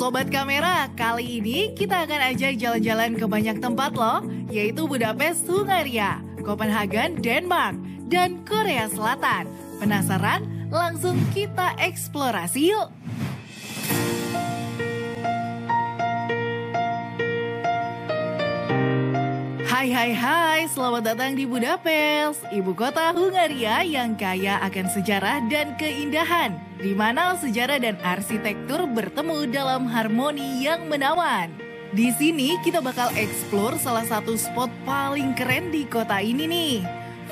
Sobat Kamera, kali ini kita akan ajak jalan-jalan ke banyak tempat loh, yaitu Budapest, Hungaria, Copenhagen, Denmark, dan Korea Selatan. Penasaran? Langsung kita eksplorasi yuk! Hai, selamat datang di Budapest, ibu kota Hungaria yang kaya akan sejarah dan keindahan, di mana sejarah dan arsitektur bertemu dalam harmoni yang menawan. Di sini kita bakal explore salah satu spot paling keren di kota ini nih,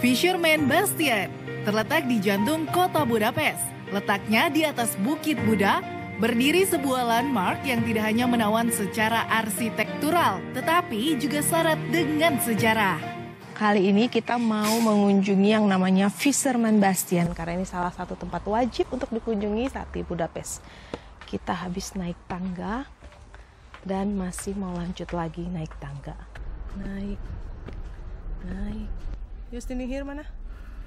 Fisherman Bastion, terletak di jantung kota Budapest. Letaknya di atas Bukit Buda, berdiri sebuah landmark yang tidak hanya menawan secara arsitektural, tetapi juga syarat dengan sejarah. Kali ini kita mau mengunjungi yang namanya Fisherman Bastion, karena ini salah satu tempat wajib untuk dikunjungi saat di Budapest. Kita habis naik tangga dan masih mau lanjut lagi naik tangga. Naik. Justin here mana?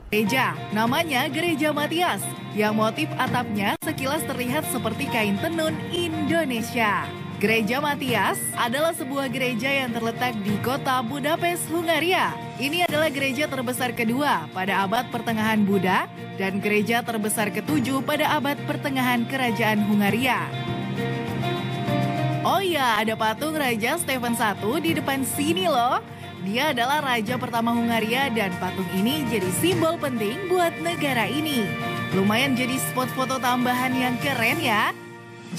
Gereja, namanya Gereja Matias, yang motif atapnya sekilas terlihat seperti kain tenun Indonesia. Gereja Matias adalah sebuah gereja yang terletak di kota Budapest, Hungaria. Ini adalah gereja terbesar kedua pada abad pertengahan Buddha dan gereja terbesar ketujuh pada abad pertengahan Kerajaan Hungaria. Oh ya, ada patung Raja Stefan I di depan sini loh. Dia adalah raja pertama Hungaria dan patung ini jadi simbol penting buat negara ini. Lumayan jadi spot foto tambahan yang keren ya.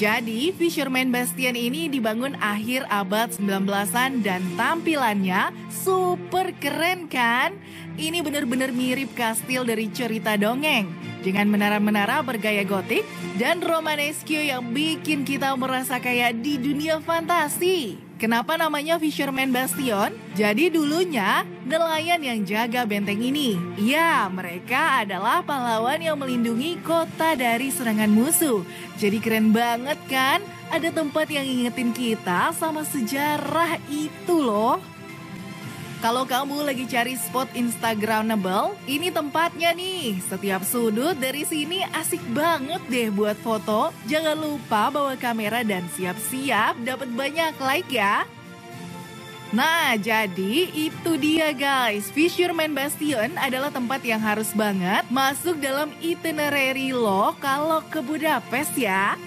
Jadi Fisherman Bastion ini dibangun akhir abad 19-an dan tampilannya super keren kan? Ini benar-benar mirip kastil dari cerita dongeng. Dengan menara-menara bergaya gotik dan romanesque yang bikin kita merasa kayak di dunia fantasi. Kenapa namanya Fisherman Bastion? Jadi dulunya nelayan yang jaga benteng ini. Ya, mereka adalah pahlawan yang melindungi kota dari serangan musuh. Jadi keren banget kan? Ada tempat yang ingetin kita sama sejarah itu loh. Kalau kamu lagi cari spot Instagramable, ini tempatnya nih. Setiap sudut dari sini asik banget deh buat foto. Jangan lupa bawa kamera dan siap-siap dapat banyak like ya. Nah, jadi itu dia guys. Fisherman Bastion adalah tempat yang harus banget masuk dalam itinerary lo kalau ke Budapest ya.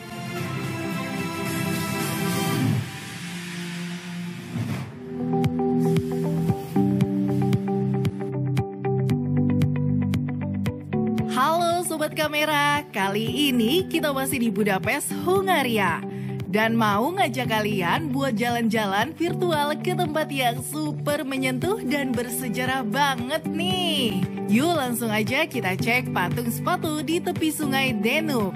Halo Sobat Kamera, kali ini kita masih di Budapest, Hungaria. Dan mau ngajak kalian buat jalan-jalan virtual ke tempat yang super menyentuh dan bersejarah banget nih. Yuk langsung aja kita cek patung sepatu di tepi sungai Danube.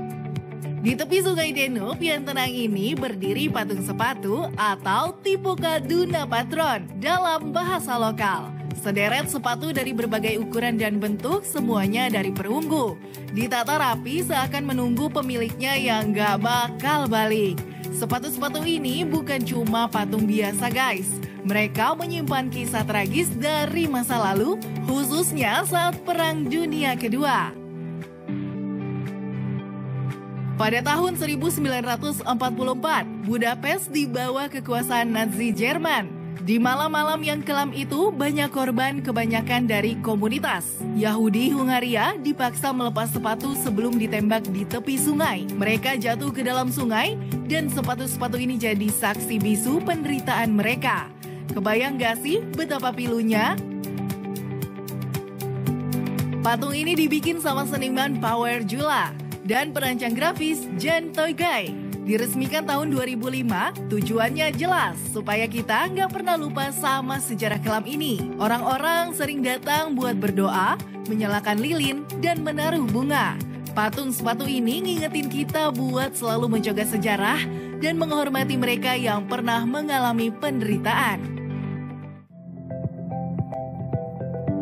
Di tepi sungai Danube yang tenang ini berdiri patung sepatu atau Tipoca Duna Patron dalam bahasa lokal. Sederet sepatu dari berbagai ukuran dan bentuk, semuanya dari perunggu. Ditata rapi seakan menunggu pemiliknya yang gak bakal balik. Sepatu-sepatu ini bukan cuma patung biasa guys. Mereka menyimpan kisah tragis dari masa lalu, khususnya saat Perang Dunia Kedua. Pada tahun 1944, Budapest di bawah kekuasaan Nazi Jerman. Di malam-malam yang kelam itu, banyak korban kebanyakan dari komunitas. Yahudi Hungaria dipaksa melepas sepatu sebelum ditembak di tepi sungai. Mereka jatuh ke dalam sungai, dan sepatu-sepatu ini jadi saksi bisu penderitaan mereka. Kebayang gak sih betapa pilunya? Patung ini dibikin sama seniman Power Jula dan perancang grafis Jan Toygay. Diresmikan tahun 2005, tujuannya jelas supaya kita nggak pernah lupa sama sejarah kelam ini. Orang-orang sering datang buat berdoa, menyalakan lilin, dan menaruh bunga. Patung sepatu ini ngingetin kita buat selalu menjaga sejarah dan menghormati mereka yang pernah mengalami penderitaan.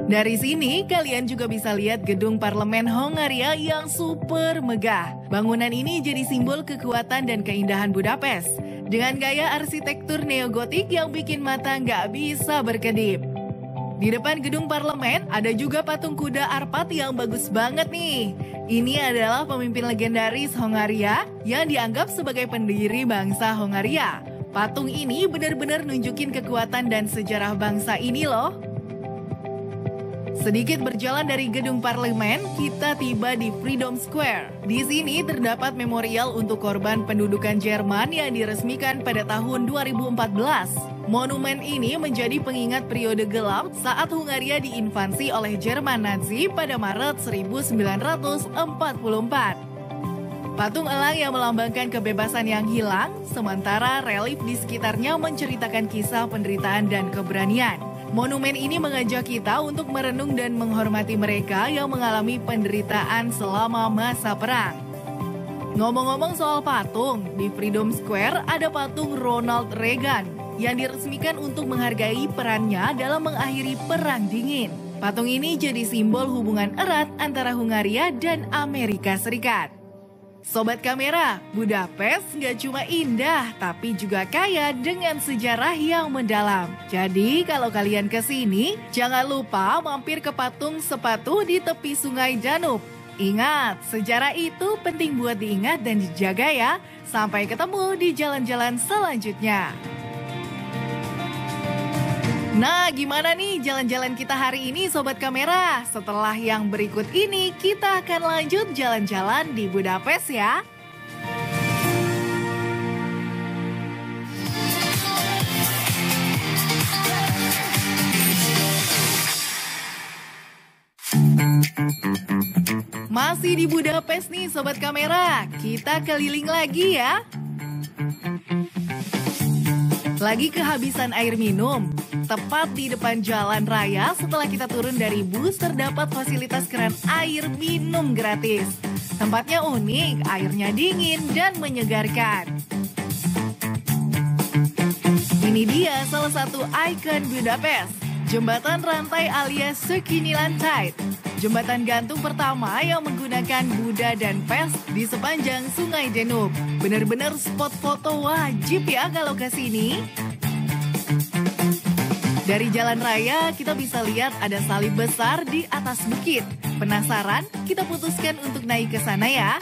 Dari sini, kalian juga bisa lihat gedung parlemen Hungaria yang super megah. Bangunan ini jadi simbol kekuatan dan keindahan Budapest. Dengan gaya arsitektur neogotik yang bikin mata nggak bisa berkedip. Di depan gedung parlemen ada juga patung kuda Arpad yang bagus banget nih. Ini adalah pemimpin legendaris Hongaria yang dianggap sebagai pendiri bangsa Hongaria. Patung ini benar-benar nunjukin kekuatan dan sejarah bangsa ini loh. Sedikit berjalan dari gedung parlemen, kita tiba di Freedom Square. Di sini terdapat memorial untuk korban pendudukan Jerman yang diresmikan pada tahun 2014. Monumen ini menjadi pengingat periode gelap saat Hungaria diinvasi oleh Jerman Nazi pada Maret 1944. Patung elang yang melambangkan kebebasan yang hilang, sementara relief di sekitarnya menceritakan kisah penderitaan dan keberanian. Monumen ini mengajak kita untuk merenung dan menghormati mereka yang mengalami penderitaan selama masa perang. Ngomong-ngomong soal patung, di Freedom Square ada patung Ronald Reagan yang diresmikan untuk menghargai perannya dalam mengakhiri Perang Dingin. Patung ini jadi simbol hubungan erat antara Hungaria dan Amerika Serikat. Sobat kamera, Budapest nggak cuma indah, tapi juga kaya dengan sejarah yang mendalam. Jadi kalau kalian ke sini, jangan lupa mampir ke patung sepatu di tepi sungai Danube. Ingat, sejarah itu penting buat diingat dan dijaga ya. Sampai ketemu di jalan-jalan selanjutnya. Nah, gimana nih jalan-jalan kita hari ini Sobat Kamera? Setelah yang berikut ini, kita akan lanjut jalan-jalan di Budapest ya. Masih di Budapest nih Sobat Kamera, kita keliling lagi ya. Lagi kehabisan air minum. Tepat di depan jalan raya, setelah kita turun dari bus, terdapat fasilitas keran air minum gratis. Tempatnya unik, airnya dingin dan menyegarkan. Ini dia salah satu ikon Budapest, jembatan rantai alias Székely-lantai. Jembatan gantung pertama yang menggunakan Buddha dan Pest di sepanjang Sungai Danube. Bener-bener spot foto wajib ya kalau ke sini. Dari jalan raya, kita bisa lihat ada salib besar di atas bukit. Penasaran? Kita putuskan untuk naik ke sana ya.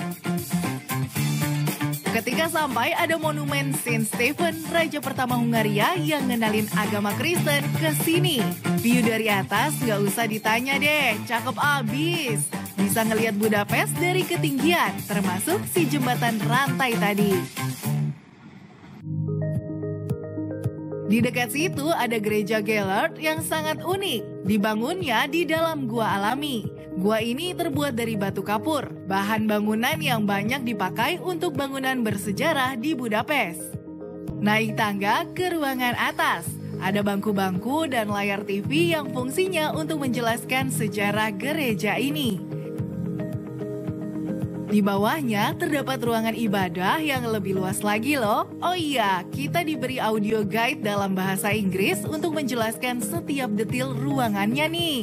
Ketika sampai, ada monumen Saint Stephen, raja pertama Hungaria yang ngenalin agama Kristen ke sini. View dari atas nggak usah ditanya deh, cakep abis. Bisa ngelihat Budapest dari ketinggian, termasuk si jembatan rantai tadi. Di dekat situ ada gereja Gellert yang sangat unik. Dibangunnya di dalam gua alami. Gua ini terbuat dari batu kapur, bahan bangunan yang banyak dipakai untuk bangunan bersejarah di Budapest. Naik tangga ke ruangan atas. Ada bangku-bangku dan layar TV yang fungsinya untuk menjelaskan sejarah gereja ini. Di bawahnya terdapat ruangan ibadah yang lebih luas lagi loh. Oh iya, kita diberi audio guide dalam bahasa Inggris untuk menjelaskan setiap detil ruangannya nih.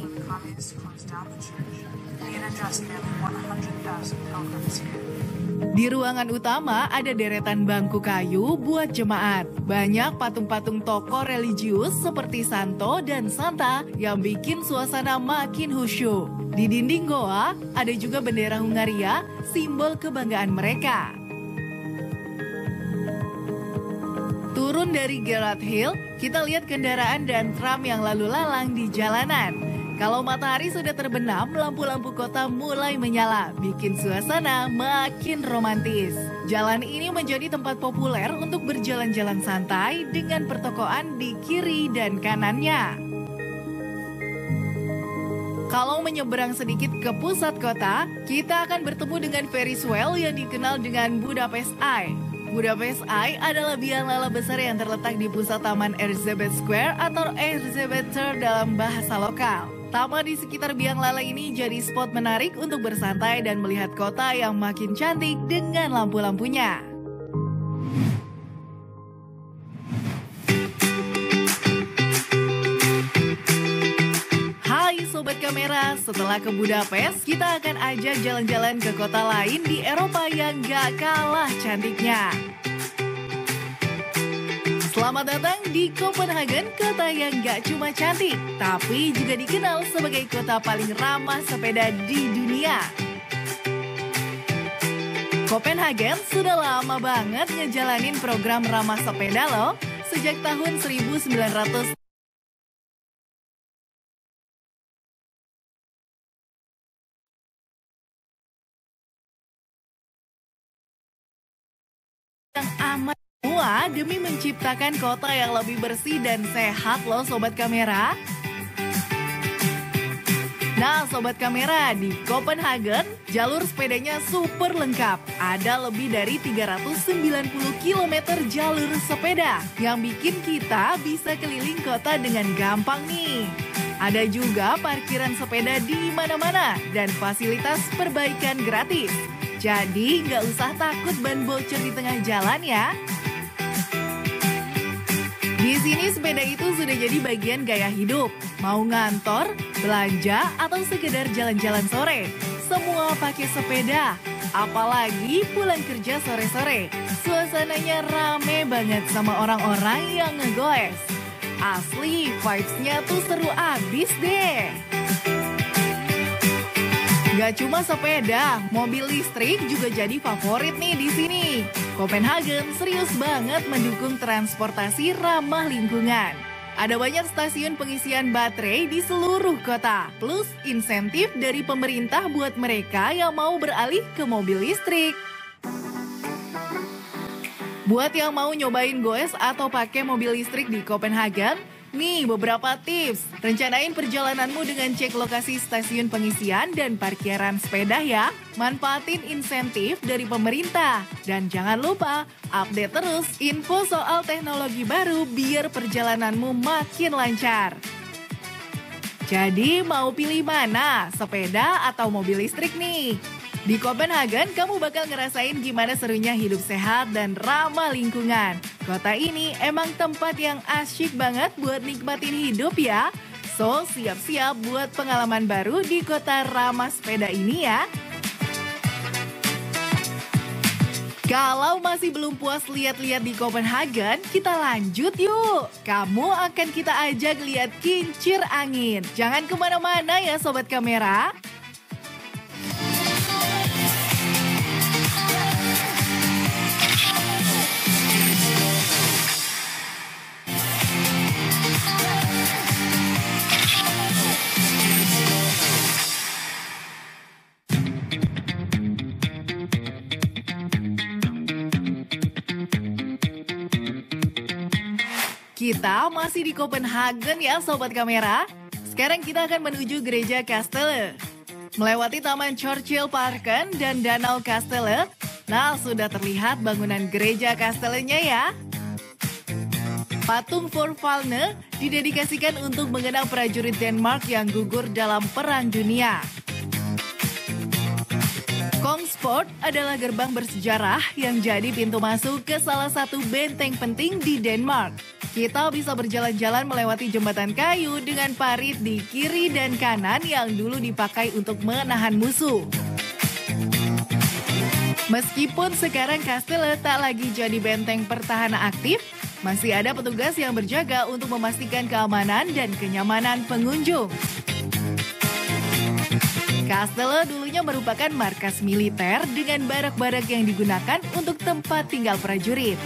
Di ruangan utama ada deretan bangku kayu buat jemaat. Banyak patung-patung tokoh religius seperti Santo dan Santa yang bikin suasana makin khusyuk. Di dinding goa ada juga bendera Hungaria, simbol kebanggaan mereka. Turun dari Gerard Hill, kita lihat kendaraan dan tram yang lalu lalang di jalanan. Kalau matahari sudah terbenam, lampu-lampu kota mulai menyala, bikin suasana makin romantis. Jalan ini menjadi tempat populer untuk berjalan-jalan santai dengan pertokoan di kiri dan kanannya. Kalau menyeberang sedikit ke pusat kota, kita akan bertemu dengan Ferris wheel yang dikenal dengan Budapest Eye. Budapest Eye adalah biang lala besar yang terletak di pusat Taman Erzsébet Square atau Erzsébet dalam bahasa lokal. Taman di sekitar biang lala ini jadi spot menarik untuk bersantai dan melihat kota yang makin cantik dengan lampu-lampunya. Hai Sobat Kamera, setelah ke Budapest, kita akan ajak jalan-jalan ke kota lain di Eropa yang gak kalah cantiknya. Selamat datang di Copenhagen, kota yang gak cuma cantik, tapi juga dikenal sebagai kota paling ramah sepeda di dunia. Copenhagen sudah lama banget ngejalanin program ramah sepeda loh, sejak tahun 1900. Yang amat semua demi menciptakan kota yang lebih bersih dan sehat loh Sobat Kamera. Nah Sobat Kamera, di Copenhagen jalur sepedanya super lengkap. Ada lebih dari 390 km jalur sepeda yang bikin kita bisa keliling kota dengan gampang nih. Ada juga parkiran sepeda di mana-mana dan fasilitas perbaikan gratis. Jadi nggak usah takut ban bocor di tengah jalan ya. Di sini sepeda itu sudah jadi bagian gaya hidup. Mau ngantor, belanja, atau sekedar jalan-jalan sore. Semua pakai sepeda. Apalagi pulang kerja sore-sore. Suasananya rame banget sama orang-orang yang ngegoes. Asli, vibes-nya tuh seru abis deh. Gak cuma sepeda, mobil listrik juga jadi favorit nih di sini. Copenhagen serius banget mendukung transportasi ramah lingkungan. Ada banyak stasiun pengisian baterai di seluruh kota, plus insentif dari pemerintah buat mereka yang mau beralih ke mobil listrik. Buat yang mau nyobain goes atau pakai mobil listrik di Copenhagen, nih beberapa tips. Rencanain perjalananmu dengan cek lokasi stasiun pengisian dan parkiran sepeda ya. Manfaatin insentif dari pemerintah. Dan jangan lupa update terus info soal teknologi baru biar perjalananmu makin lancar. Jadi mau pilih mana? Sepeda atau mobil listrik nih? Di Copenhagen, kamu bakal ngerasain gimana serunya hidup sehat dan ramah lingkungan. Kota ini emang tempat yang asyik banget buat nikmatin hidup ya. So, siap-siap buat pengalaman baru di kota ramah sepeda ini ya. Kalau masih belum puas lihat-lihat di Copenhagen, kita lanjut yuk. Kamu akan kita ajak lihat kincir angin. Jangan kemana-mana ya Sobat Kamera. Kita masih di Copenhagen ya Sobat Kamera. Sekarang kita akan menuju Gereja Kastele. Melewati Taman Churchill Parken dan Danau Kastele. Nah, sudah terlihat bangunan Gereja Kastelenya ya. Patung Forfalne didedikasikan untuk mengenang prajurit Denmark yang gugur dalam Perang Dunia. Kongsfort adalah gerbang bersejarah yang jadi pintu masuk ke salah satu benteng penting di Denmark. Kita bisa berjalan-jalan melewati jembatan kayu dengan parit di kiri dan kanan yang dulu dipakai untuk menahan musuh. Meskipun sekarang Kastele tak lagi jadi benteng pertahanan aktif, masih ada petugas yang berjaga untuk memastikan keamanan dan kenyamanan pengunjung. Kastele dulunya merupakan markas militer dengan barak-barak yang digunakan untuk tempat tinggal prajurit.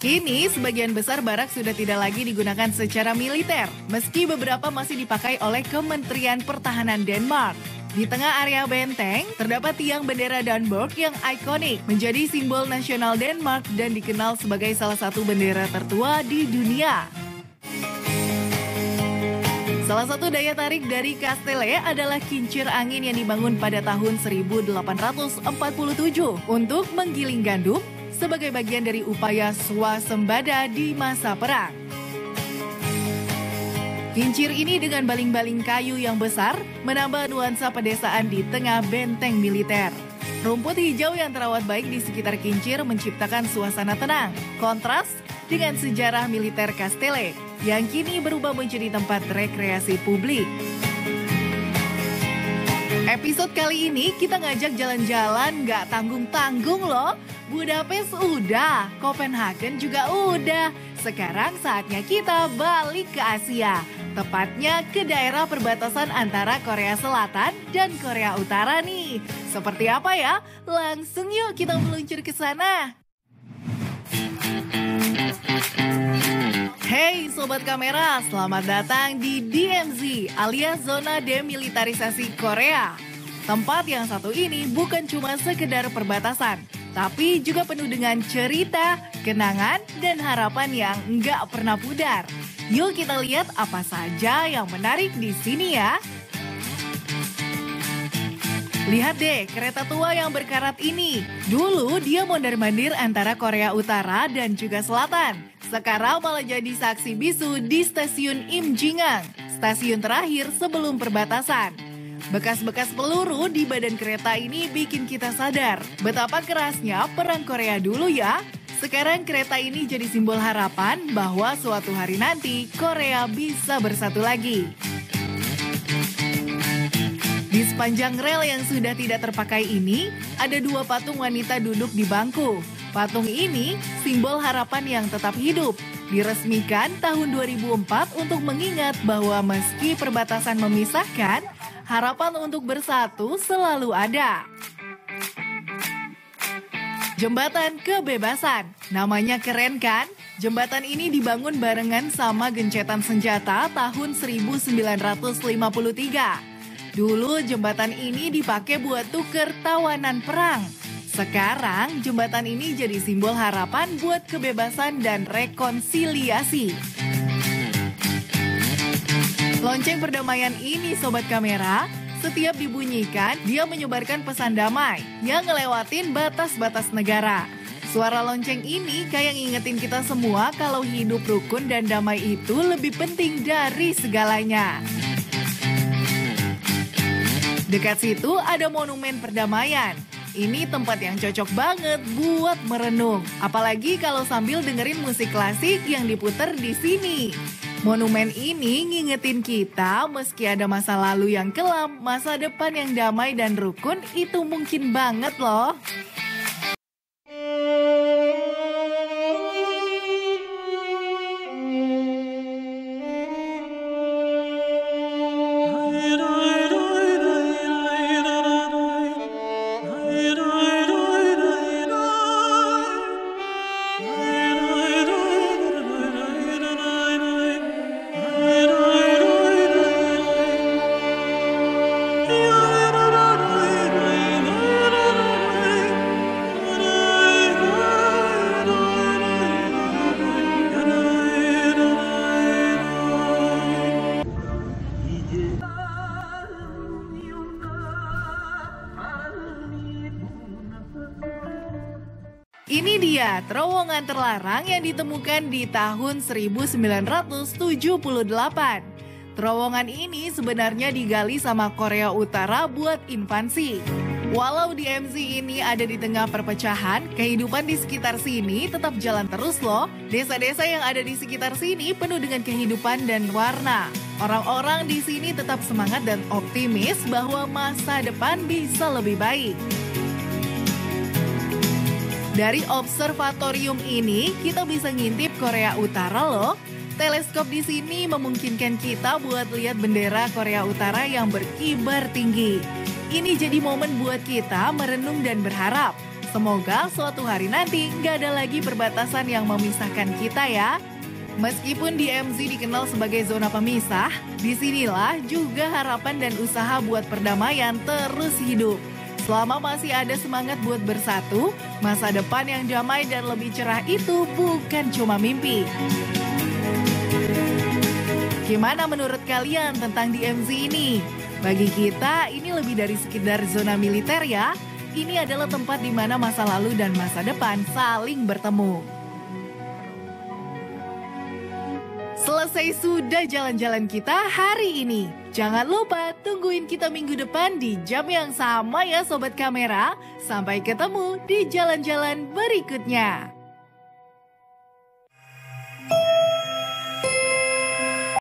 Kini, sebagian besar barak sudah tidak lagi digunakan secara militer, meski beberapa masih dipakai oleh Kementerian Pertahanan Denmark. Di tengah area benteng, terdapat tiang bendera Dannebrog yang ikonik, menjadi simbol nasional Denmark dan dikenal sebagai salah satu bendera tertua di dunia. Salah satu daya tarik dari Kastele adalah kincir angin yang dibangun pada tahun 1847 untuk menggiling gandum, sebagai bagian dari upaya swasembada di masa perang. Kincir ini dengan baling-baling kayu yang besar menambah nuansa pedesaan di tengah benteng militer. Rumput hijau yang terawat baik di sekitar kincir menciptakan suasana tenang, kontras dengan sejarah militer Kastele yang kini berubah menjadi tempat rekreasi publik. Episode kali ini kita ngajak jalan-jalan nggak tanggung-tanggung loh. Budapest udah, Copenhagen juga udah. Sekarang saatnya kita balik ke Asia. Tepatnya ke daerah perbatasan antara Korea Selatan dan Korea Utara nih. Seperti apa ya? Langsung yuk kita meluncur ke sana. Hey Sobat Kamera, selamat datang di DMZ alias Zona Demilitarisasi Korea. Tempat yang satu ini bukan cuma sekedar perbatasan, tapi juga penuh dengan cerita, kenangan, dan harapan yang nggak pernah pudar. Yuk kita lihat apa saja yang menarik di sini ya. Lihat deh kereta tua yang berkarat ini. Dulu dia mondar-mandir antara Korea Utara dan juga Selatan. Sekarang malah jadi saksi bisu di stasiun Imjingang, stasiun terakhir sebelum perbatasan. Bekas-bekas peluru di badan kereta ini bikin kita sadar betapa kerasnya perang Korea dulu ya. Sekarang kereta ini jadi simbol harapan bahwa suatu hari nanti Korea bisa bersatu lagi. Di sepanjang rel yang sudah tidak terpakai ini, ada dua patung wanita duduk di bangku. Patung ini simbol harapan yang tetap hidup. Diresmikan tahun 2004 untuk mengingat bahwa meski perbatasan memisahkan, harapan untuk bersatu selalu ada. Jembatan Kebebasan, namanya keren kan? Jembatan ini dibangun barengan sama Gencetan Senjata tahun 1953. Dulu jembatan ini dipakai buat tuker tawanan perang. Sekarang jembatan ini jadi simbol harapan buat kebebasan dan rekonsiliasi. Lonceng perdamaian ini Sobat Kamera, setiap dibunyikan dia menyebarkan pesan damai yang ngelewatin batas-batas negara. Suara lonceng ini kayak ngingetin kita semua kalau hidup rukun dan damai itu lebih penting dari segalanya. Dekat situ ada monumen perdamaian. Ini tempat yang cocok banget buat merenung. Apalagi kalau sambil dengerin musik klasik yang diputer di sini. Monumen ini ngingetin kita meski ada masa lalu yang kelam, masa depan yang damai dan rukun itu mungkin banget loh. Ini dia terowongan terlarang yang ditemukan di tahun 1978. Terowongan ini sebenarnya digali sama Korea Utara buat invasi. Walau DMZ ini ada di tengah perpecahan, kehidupan di sekitar sini tetap jalan terus loh. Desa-desa yang ada di sekitar sini penuh dengan kehidupan dan warna. Orang-orang di sini tetap semangat dan optimis bahwa masa depan bisa lebih baik. Dari observatorium ini, kita bisa ngintip Korea Utara loh. Teleskop di sini memungkinkan kita buat lihat bendera Korea Utara yang berkibar tinggi. Ini jadi momen buat kita merenung dan berharap. Semoga suatu hari nanti nggak ada lagi perbatasan yang memisahkan kita ya. Meskipun DMZ dikenal sebagai zona pemisah, disinilah juga harapan dan usaha buat perdamaian terus hidup. Selama masih ada semangat buat bersatu, masa depan yang damai dan lebih cerah itu bukan cuma mimpi. Gimana menurut kalian tentang DMZ ini? Bagi kita, ini lebih dari sekedar zona militer ya. Ini adalah tempat di mana masa lalu dan masa depan saling bertemu. Selesai sudah jalan-jalan kita hari ini. Jangan lupa tungguin kita minggu depan di jam yang sama ya Sobat Kamera. Sampai ketemu di jalan-jalan berikutnya.